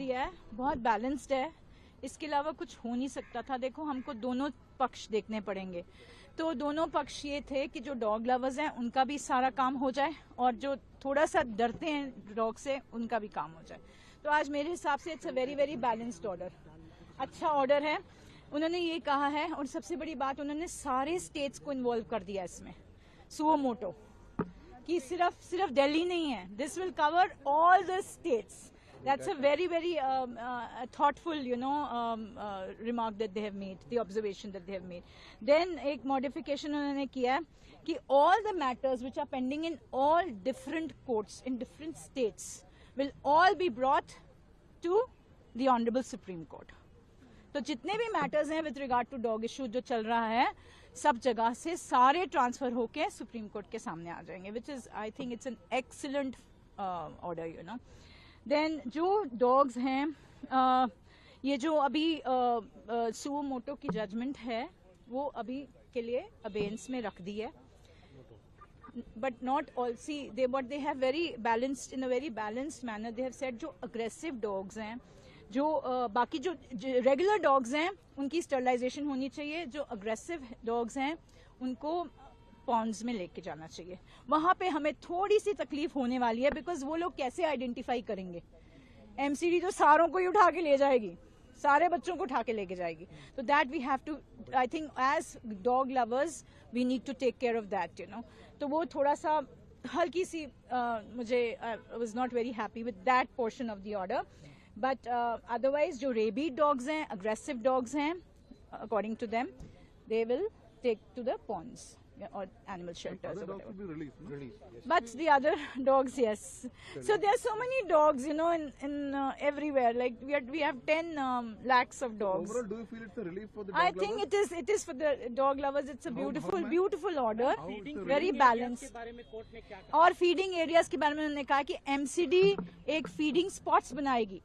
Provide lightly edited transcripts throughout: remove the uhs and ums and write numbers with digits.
दिया है, बहुत बैलेंस्ड है, इसके अलावा कुछ हो नहीं सकता था। देखो हमको दोनों पक्ष देखने पड़ेंगे, तो दोनों पक्ष ये थे कि जो डॉग लवर्स हैं उनका भी सारा काम हो जाए और जो थोड़ा सा डरते हैं डॉग से उनका भी काम हो जाए। तो आज मेरे हिसाब से it's a very very balanced order, अच्छा ऑर्डर है। उन्होंने ये कहा है और सबसे बड़ी बात उन्होंने सारे स्टेट्स को इन्वॉल्व कर दिया इसमें, सुओ मोटो, कि सिर्फ दिल्ली नहीं है, this will cover all the states. That's a very very thoughtful, remark that they have made, the observation that they have made. Then एक modification उन्होंने किया है कि all the matters which are pending in all different courts in different states will all be brought to the Honorable Supreme Court. तो जितने भी matters हैं with regard to dog issue जो चल रहा है, सब जगह से सारे ट्रांसफर होके सुप्रीम कोर्ट के सामने आ जाएंगे, which is I think it's an excellent order, then जो डॉग्स हैं, ये जो अभी सुओ मोटो की जजमेंट है वो अभी के लिए अबेंस में रख दी है, but not all see they but they have very balanced in a very balanced manner. They have said जो अग्रेसिव डॉग्स हैं, जो बाकी जो रेगुलर डॉग्स हैं उनकी स्टरलाइजेशन होनी चाहिए, जो अग्रेसिव डॉग्स हैं उनको पॉन्ड्स में लेके जाना चाहिए। वहां पे हमें थोड़ी सी तकलीफ होने वाली है, बिकॉज वो लोग कैसे आइडेंटिफाई करेंगे, एमसीडी तो सारों को ही उठा के ले जाएगी, सारे बच्चों को उठा के लेके जाएगी। तो that we have to, I think as dog lovers we need to take care of that, तो वो थोड़ा सा हल्की सी मुझे was not very happy with that portion of the order, but otherwise जो रेबीड डॉग्स हैं, अग्रेसिव डॉग्स हैं, according to them they will take to the ponds or animal shelters or whatever. Be released, no? Yes. But the other dogs, yes. So there are so many dogs, in everywhere. Like we have 10 lakhs of dogs. Overall, do you feel it's a relief for the dog lovers? I think it is for the dog lovers. It's a beautiful order, very balanced. और feeding areas के बारे में उन्होंने कहा कि MCD एक feeding spots बनाएगी.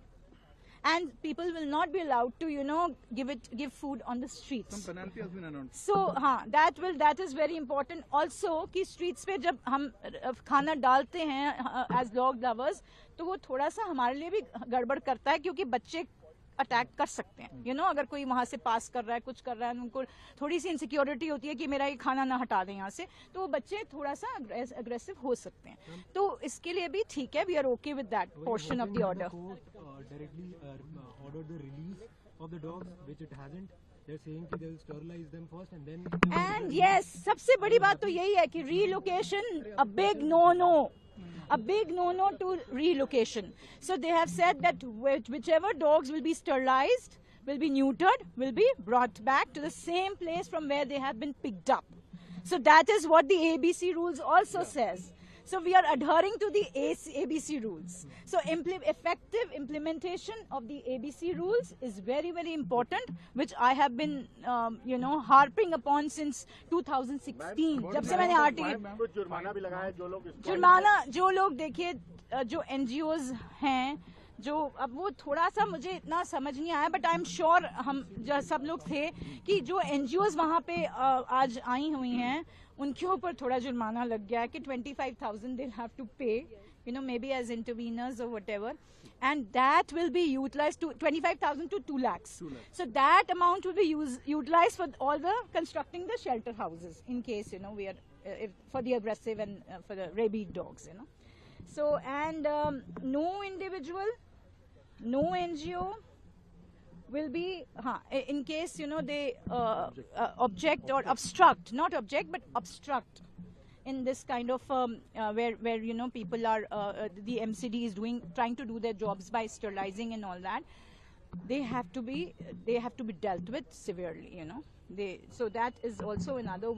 And people will not be allowed to, give food on the streets. Some penalty has been announced. So, that is very important. Also, कि streets पे जब हम खाना डालते हैं as dog lovers, तो वो थोड़ा सा हमारे लिए भी गड़बड़ करता है, क्योंकि बच्चे अटैक कर सकते हैं, अगर कोई वहां से पास कर रहा है, कुछ कर रहा है, उनको थोड़ी सी इनसिक्योरिटी होती है कि मेरा ये खाना ना हटा दें यहाँ से, तो वो बच्चे थोड़ा सा अग्रेसिव हो सकते हैं। तो इसके लिए भी ठीक है, we are okay with that portion of the order. directly ordered the release of the dogs, which it hasn't. They're saying that they'll sterilize them first and then. And yes, सबसे बड़ी बात तो यही है कि relocation, a big no-no to relocation. So they have said that whichever dogs will be sterilized, will be neutered, will be brought back to the same place from where they have been picked up. So that is what the ABC rules also says. So we are adhering to the ABC rules. So effective implementation of the ABC rules is very very important, which I have been harping upon since 2016. जब से मैंने RTI जुर्माना भी लगाया जो लोग देखिए जो NGOs हैं, जो अब वो थोड़ा सा मुझे इतना समझ नहीं आया, बट आई एम श्योर हम सब लोग थे कि जो NGOs वहाँ पे आज आई हुई हैं उनके ऊपर थोड़ा जुर्माना लग गया है कि 25,000 they'll have to pay, maybe as interveners or whatever, and that will be utilized to 25,000 to 2 lakhs. So that amount will be utilized for all the constructing the shelter houses in case we are for the aggressive and for the rabid dogs. So and no individual, no NGO will be in case they object or obstruct, not object but obstruct in this kind of where people are the MCD is trying to do their jobs by sterilizing and all that, they have to be dealt with severely, so that is also another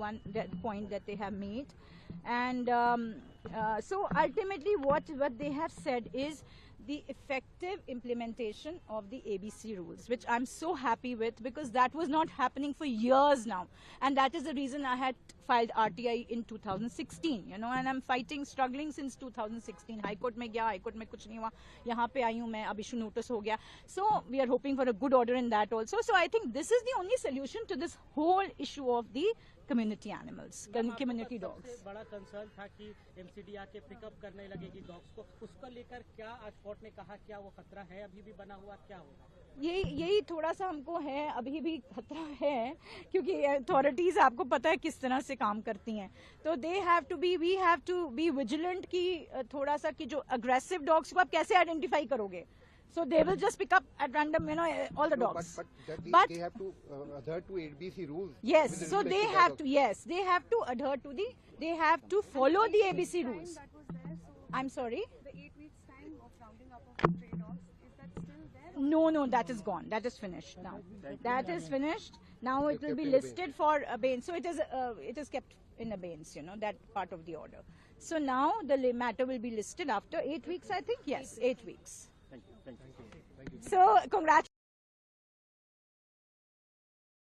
point that they have made. And so ultimately what they have said is the effective implementation of the ABC rules, which I'm so happy with, because that was not happening for years now, and that is the reason I had filed RTI in 2016, and I'm struggling since 2016. High Court में गया, High Court में कुछ नहीं हुआ, यहाँ पे आई हूँ मैं, अब issue notice हो गया. So we are hoping for a good order in that also. So I think this is the only solution to this whole issue of the community animals, community dogs. सबसे बड़ा concern था कि MCD आके pickup करने लगेगी dogs को, उसको लेकर क्या आज कोर्ट ने कहा, क्या वो खतरा है अभी भी बना हुआ, क्या होगा? यही थोड़ा सा हमको है, अभी भी खतरा है, क्योंकि अथॉरिटीज आपको पता है किस तरह से काम करती हैं, तो we have to be vigilant कि थोड़ा सा कि जो अग्रेसिव डॉग्स को आप कैसे आइडेंटिफाई करोगे, so they will just pick up at random, you know, all the dogs. But they have to adhere to ABC rules. Yes, with so respect they to have that to, yes, they have to adhere to they have to follow the ABC rules. That was there, so I'm sorry? the 8 weeks time of rounding up of stray dogs, is that still there? No, that is gone. That is finished now. That is finished. Now it will be kept in listed for abeyance. So it is kept in abeyance, you know, that part of the order. So now the matter will be listed after 8 weeks, I think. Yes, 8 weeks. Thank you. So congratulations.